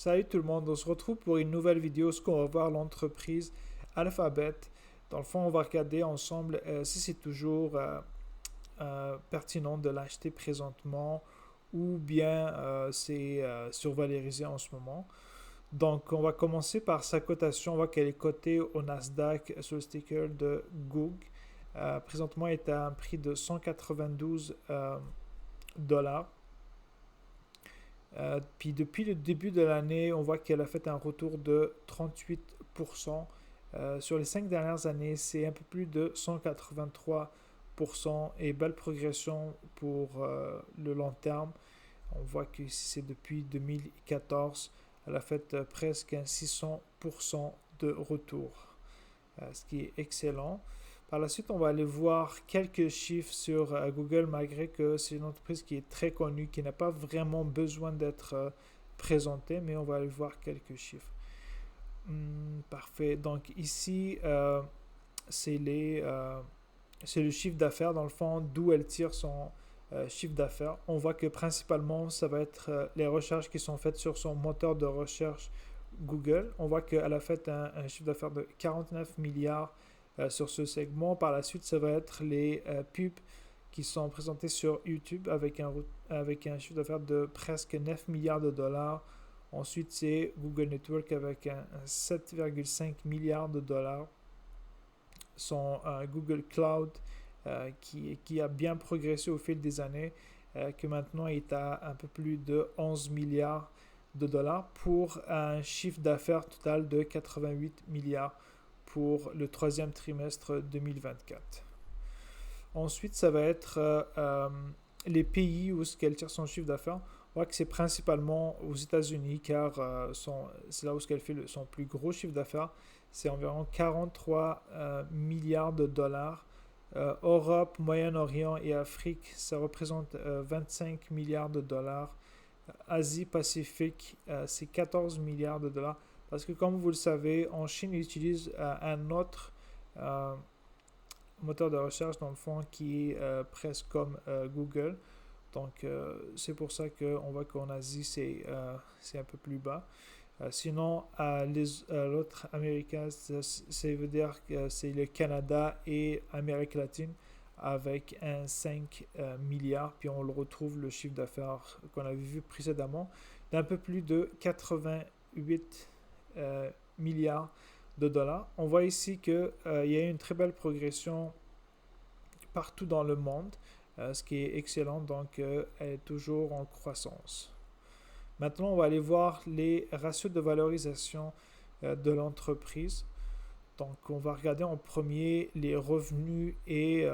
Salut tout le monde, on se retrouve pour une nouvelle vidéo où on va voir l'entreprise Alphabet. Dans le fond, on va regarder ensemble si c'est toujours pertinent de l'acheter présentement ou bien c'est survalorisé en ce moment. Donc, on va commencer par sa cotation. On voit qu'elle est cotée au Nasdaq sur le sticker de Google. Présentement, elle est à un prix de 192 dollars. Puis depuis le début de l'année, on voit qu'elle a fait un retour de 38%. Sur les 5 dernières années, c'est un peu plus de 183% et belle progression pour le long terme. On voit que si c'est depuis 2014, elle a fait presque un 600% de retour, ce qui est excellent. Par la suite, on va aller voir quelques chiffres sur Google, malgré que c'est une entreprise qui est très connue, qui n'a pas vraiment besoin d'être présentée, mais on va aller voir quelques chiffres. Parfait. Donc ici, c'est le chiffre d'affaires, dans le fond, d'où elle tire son chiffre d'affaires. On voit que principalement, ça va être les recherches qui sont faites sur son moteur de recherche Google. On voit qu'elle a fait un chiffre d'affaires de 49 milliards sur ce segment. Par la suite, ça va être les pubs qui sont présentés sur YouTube avec un chiffre d'affaires de presque 9 milliards de dollars. Ensuite, c'est Google Network avec un 7,5 milliards de dollars. Son Google Cloud qui a bien progressé au fil des années, que maintenant est à un peu plus de 11 milliards de dollars pour un chiffre d'affaires total de 88 milliards pour le troisième trimestre 2024. Ensuite, ça va être les pays où elle tire son chiffre d'affaires. On voit que c'est principalement aux États-Unis car c'est là où elle fait son plus gros chiffre d'affaires. C'est environ 43 milliards de dollars. Europe, Moyen-Orient et Afrique, ça représente 25 milliards de dollars. Asie-Pacifique, c'est 14 milliards de dollars. Parce que comme vous le savez, en Chine, ils utilisent un autre moteur de recherche, dans le fond, qui est presque comme Google. Donc, c'est pour ça qu'on voit qu'en Asie, c'est un peu plus bas. Sinon, l'autre américain, ça veut dire que c'est le Canada et Amérique latine avec un 5 milliards. Puis on le retrouve, le chiffre d'affaires qu'on avait vu précédemment, d'un peu plus de 88 milliards de dollars. On voit ici qu'il y a eu une très belle progression partout dans le monde, ce qui est excellent. Donc, elle est toujours en croissance. Maintenant, on va aller voir les ratios de valorisation de l'entreprise. Donc, on va regarder en premier les revenus et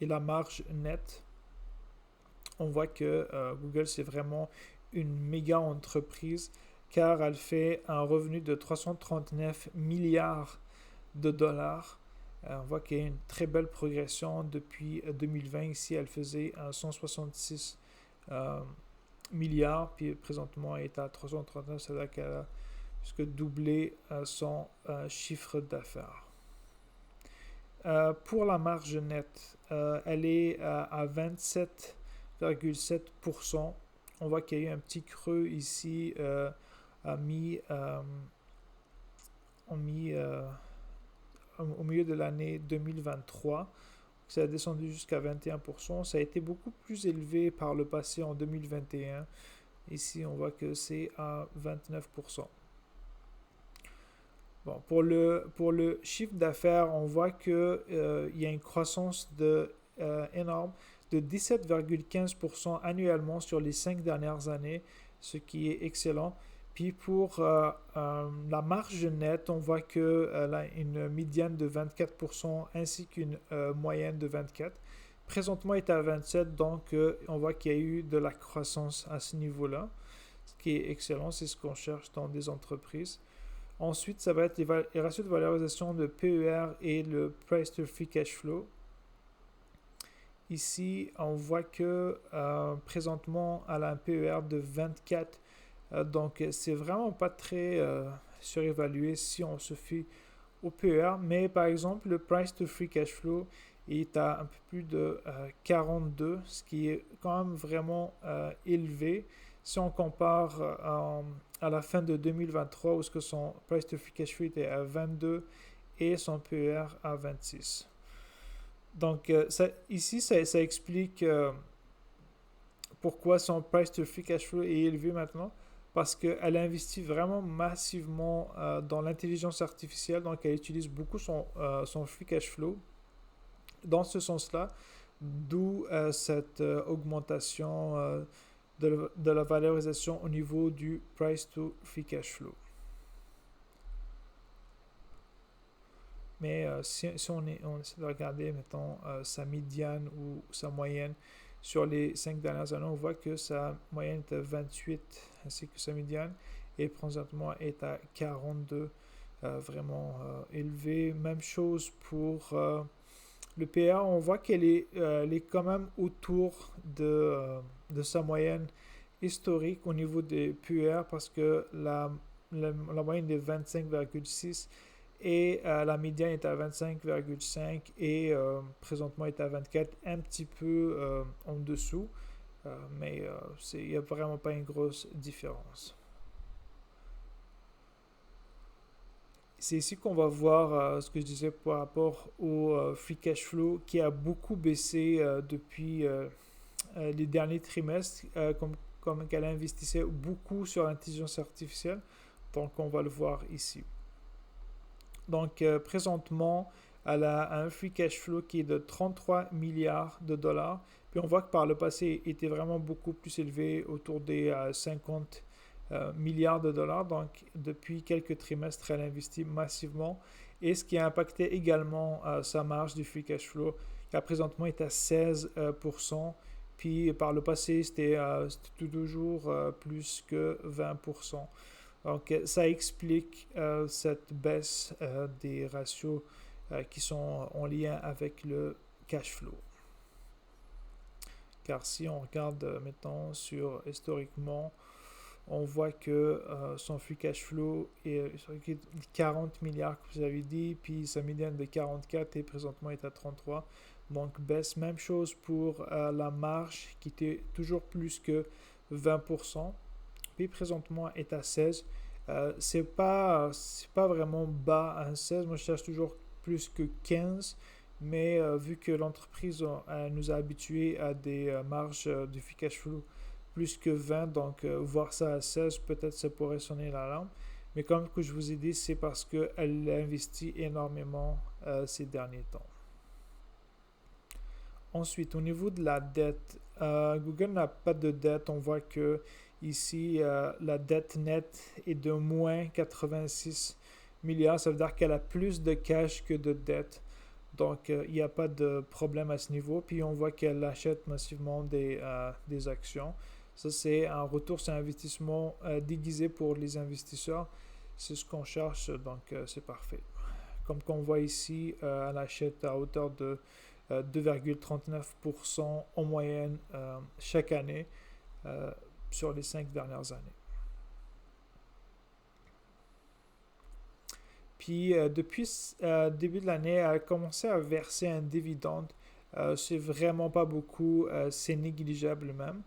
la marge nette. On voit que Google, c'est vraiment une méga entreprise car elle fait un revenu de 339 milliards de dollars. On voit qu'il y a une très belle progression depuis 2020. Ici, elle faisait 166 milliards, puis présentement, elle est à 339, c'est-à-dire qu'elle a jusque doublé son chiffre d'affaires. Pour la marge nette, elle est à 27,7%. On voit qu'il y a eu un petit creux ici au milieu de l'année 2023. Ça a descendu jusqu'à 21%. Ça a été beaucoup plus élevé par le passé en 2021. Ici, on voit que c'est à 29%. Bon, pour le chiffre d'affaires, on voit qu'il y a une croissance énorme de 17,15% annuellement sur les 5 dernières années, ce qui est excellent. Puis pour la marge nette, on voit qu'elle a une médiane de 24% ainsi qu'une moyenne de 24%. Présentement, elle est à 27%, donc on voit qu'il y a eu de la croissance à ce niveau-là, ce qui est excellent, c'est ce qu'on cherche dans des entreprises. Ensuite, ça va être les ratios de valorisation de PER et le Price to Free Cash Flow. Ici, on voit que présentement, elle a un PER de 24. Donc, c'est vraiment pas très surévalué si on se fie au PER. Mais par exemple, le Price to Free Cash Flow est à un peu plus de 42, ce qui est quand même vraiment élevé. Si on compare à la fin de 2023, où ce que son price to free cash flow était à 22 et son PER à 26. Donc ici, ça explique pourquoi son price to free cash flow est élevé maintenant. Parce qu'elle investit vraiment massivement dans l'intelligence artificielle, donc elle utilise beaucoup son free cash flow dans ce sens-là, d'où cette augmentation de la valorisation au niveau du price to free cash flow. Mais si on essaie de regarder, mettons, sa médiane ou sa moyenne sur les 5 dernières années, on voit que sa moyenne est à 28, ainsi que sa médiane, et présentement est à 42, vraiment élevé. Même chose pour le PA, on voit qu'elle est quand même autour de sa moyenne historique au niveau des PER, parce que la moyenne est 25,6 et la médiane est à 25,5 et présentement est à 24, un petit peu en dessous, mais il n'y a vraiment pas une grosse différence. C'est ici qu'on va voir ce que je disais par rapport au free cash flow qui a beaucoup baissé depuis les derniers trimestres, comme qu'elle investissait beaucoup sur l'intelligence artificielle. Donc on va le voir ici. Donc présentement, elle a un free cash flow qui est de 33 milliards de dollars. Puis on voit que par le passé, il était vraiment beaucoup plus élevé, autour des 50 milliards de dollars. Donc depuis quelques trimestres, elle investit massivement. Et ce qui a impacté également sa marge du free cash flow, qui présentement est à 16%. Puis par le passé, c'était toujours plus que 20%. Donc, ça explique cette baisse des ratios qui sont en lien avec le cash flow. Car si on regarde, mettons, sur historiquement, on voit que son free cash flow est 40 milliards, comme vous avez dit, puis sa médiane de 44 et présentement est à 33. Donc, baisse. Même chose pour la marge qui était toujours plus que 20%. Puis présentement est à 16. C'est pas vraiment bas à 16. Moi, je cherche toujours plus que 15. Mais vu que l'entreprise nous a habitués à des marges de free cash flow plus que 20, donc voir ça à 16, peut-être ça pourrait sonner l'alarme. Mais comme que je vous ai dit, c'est parce qu'elle investit énormément ces derniers temps. Ensuite, au niveau de la dette, Google n'a pas de dette. On voit que ici, la dette nette est de moins 86 milliards. Ça veut dire qu'elle a plus de cash que de dette. Donc, il n'y a pas de problème à ce niveau. Puis, on voit qu'elle achète massivement des actions. Ça, c'est un retour sur investissement déguisé pour les investisseurs. C'est ce qu'on cherche, donc c'est parfait. Comme qu'on voit ici, elle achète à hauteur de 2,39% en moyenne chaque année sur les 5 dernières années. Puis depuis début de l'année, elle a commencé à verser un dividende. C'est vraiment pas beaucoup, c'est négligeable même.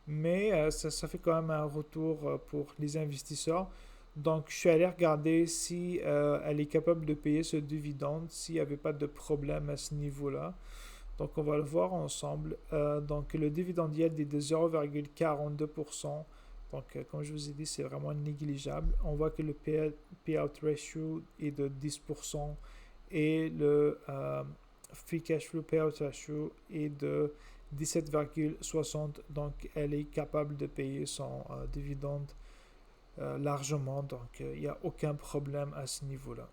Mais ça fait quand même un retour pour les investisseurs. Donc, je suis allé regarder si elle est capable de payer ce dividende, s'il n'y avait pas de problème à ce niveau-là. Donc, on va le voir ensemble. Donc, le dividende yield est de 0,42%. Donc, comme je vous ai dit, c'est vraiment négligeable. On voit que le payout ratio est de 10% et le free cash flow payout ratio est de 17,60. Donc, elle est capable de payer son dividende largement. Donc, il n'y a aucun problème à ce niveau-là.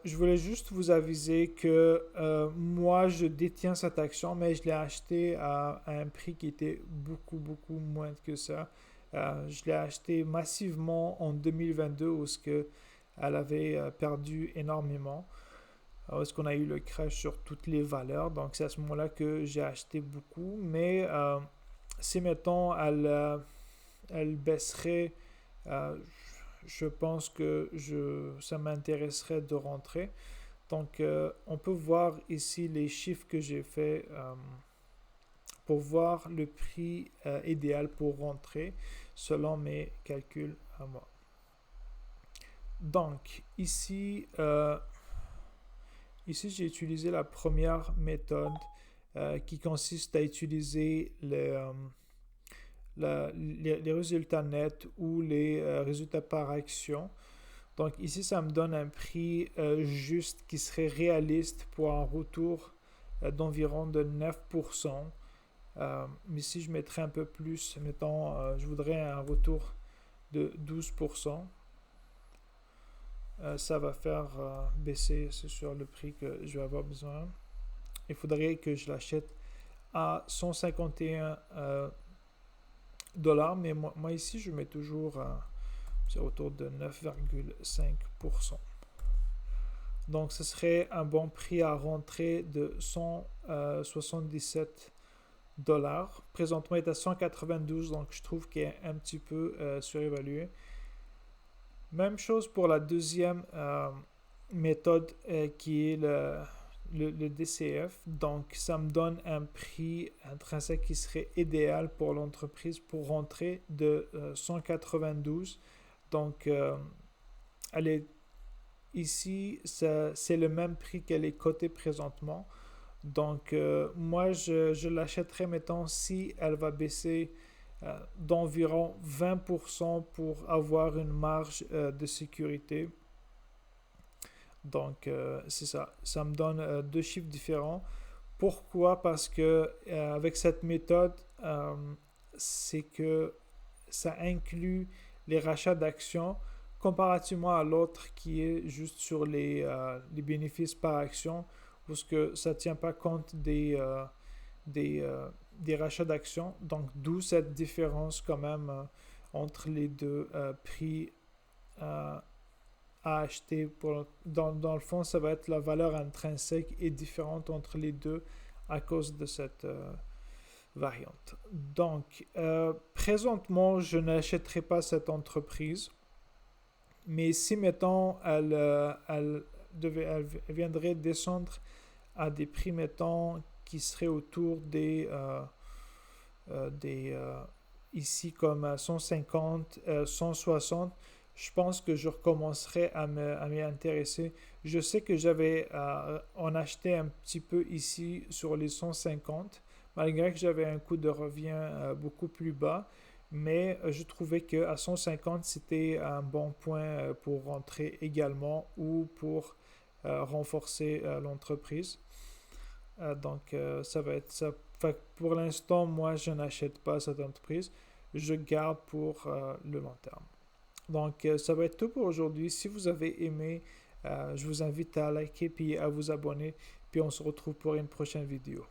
Je voulais juste vous aviser que moi, je détiens cette action, mais je l'ai achetée à un prix qui était beaucoup, beaucoup moins que ça. Je l'ai achetée massivement en 2022, où elle avait perdu énormément. Est-ce qu'on a eu le crash sur toutes les valeurs? Donc, c'est à ce moment-là que j'ai acheté beaucoup. Mais si, mettons, elle baisserait, je pense que ça m'intéresserait de rentrer. Donc, on peut voir ici les chiffres que j'ai fait pour voir le prix idéal pour rentrer selon mes calculs à moi. Donc, ici j'ai utilisé la première méthode qui consiste à utiliser les résultats nets ou les résultats par action. Donc ici, ça me donne un prix juste qui serait réaliste pour un retour d'environ de 9%. Mais si je mettrais un peu plus, mettons, je voudrais un retour de 12%. Ça va faire baisser, c'est sûr, le prix que je vais avoir besoin. Il faudrait que je l'achète à 151 dollars, mais moi ici, je mets toujours c'est autour de 9,5%. Donc, ce serait un bon prix à rentrer de 177 dollars. Présentement, il est à 192, donc je trouve qu'il est un petit peu surévalué. Même chose pour la deuxième méthode qui est le DCF. Donc, ça me donne un prix intrinsèque qui serait idéal pour l'entreprise pour rentrer de 192. Donc, ici, c'est le même prix qu'elle est cotée présentement. Donc, moi, je l'achèterais, mettons, si elle va baisser d'environ 20% pour avoir une marge de sécurité. Donc, c'est ça. Ça me donne deux chiffres différents. Pourquoi? Parce que avec cette méthode, c'est que ça inclut les rachats d'actions comparativement à l'autre qui est juste sur les bénéfices par action, parce que ça ne tient pas compte des rachats d'actions. Donc, d'où cette différence quand même entre les deux prix à acheter. Dans le fond, ça va être la valeur intrinsèque est différente entre les deux à cause de cette variante. Donc, présentement, je n'achèterai pas cette entreprise. Mais si, mettons, elle viendrait descendre à des prix, mettons, qui seraient autour des ici comme 150, 160, je pense que je recommencerai à m'y intéresser. Je sais que j'avais en acheté un petit peu ici sur les 150, malgré que j'avais un coût de revient beaucoup plus bas. Mais je trouvais qu'à 150, c'était un bon point pour rentrer également ou pour renforcer l'entreprise. Donc, ça va être ça. Fait que pour l'instant, moi, je n'achète pas cette entreprise. Je garde pour le long terme. Donc, ça va être tout pour aujourd'hui. Si vous avez aimé, je vous invite à liker puis à vous abonner. Puis on se retrouve pour une prochaine vidéo.